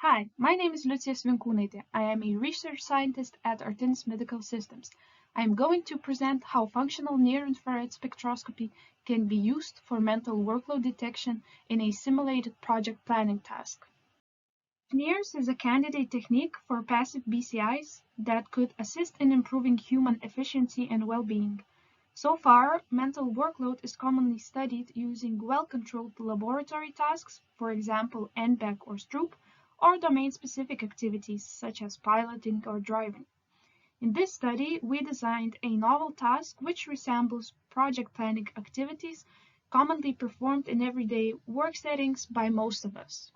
Hi, my name is Lucia Svenkunete. I am a research scientist at Artenis Medical Systems. I am going to present how functional near-infrared spectroscopy can be used for mental workload detection in a simulated project planning task. fNIRS is a candidate technique for passive BCIs that could assist in improving human efficiency and well-being. So far, mental workload is commonly studied using well-controlled laboratory tasks, for example, NBAC or Stroop, or domain-specific activities such as piloting or driving. In this study, we designed a novel task which resembles project planning activities commonly performed in everyday work settings by most of us.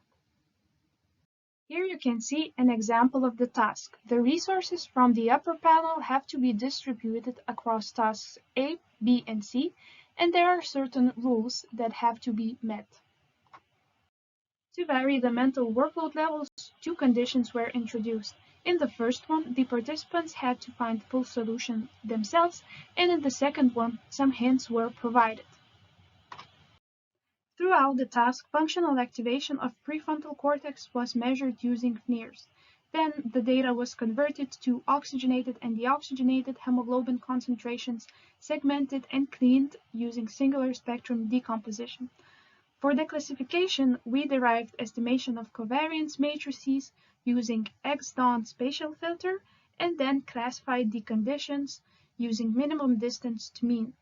Here you can see an example of the task. The resources from the upper panel have to be distributed across tasks A, B, and C, and there are certain rules that have to be met. To vary the mental workload levels, two conditions were introduced. In the first one, the participants had to find full solution themselves, and in the second one, some hints were provided. Throughout the task, functional activation of prefrontal cortex was measured using fNIRS. Then the data was converted to oxygenated and deoxygenated hemoglobin concentrations, segmented and cleaned using singular spectrum decomposition. For the classification, we derived estimation of covariance matrices using XDON spatial filter and then classified the conditions using minimum distance to mean.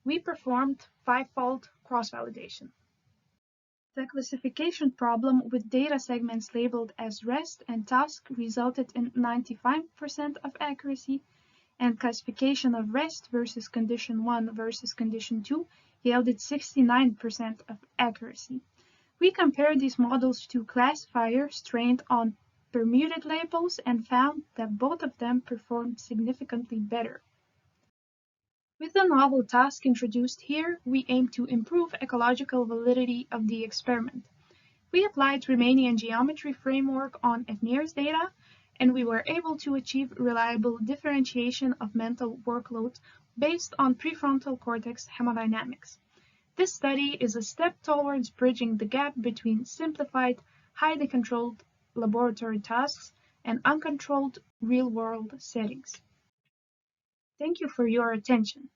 We performed five-fold cross-validation. The classification problem with data segments labeled as rest and task resulted in 95% of accuracy, and classification of rest versus condition 1 versus condition 2 yielded 69% of accuracy. We compared these models to classifiers trained on permuted labels and found that both of them performed significantly better. With the novel task introduced here, we aim to improve ecological validity of the experiment. We applied Riemannian geometry framework on fNIRS data, and we were able to achieve reliable differentiation of mental workload based on prefrontal cortex hemodynamics. This study is a step towards bridging the gap between simplified, highly controlled laboratory tasks and uncontrolled real-world settings. Thank you for your attention.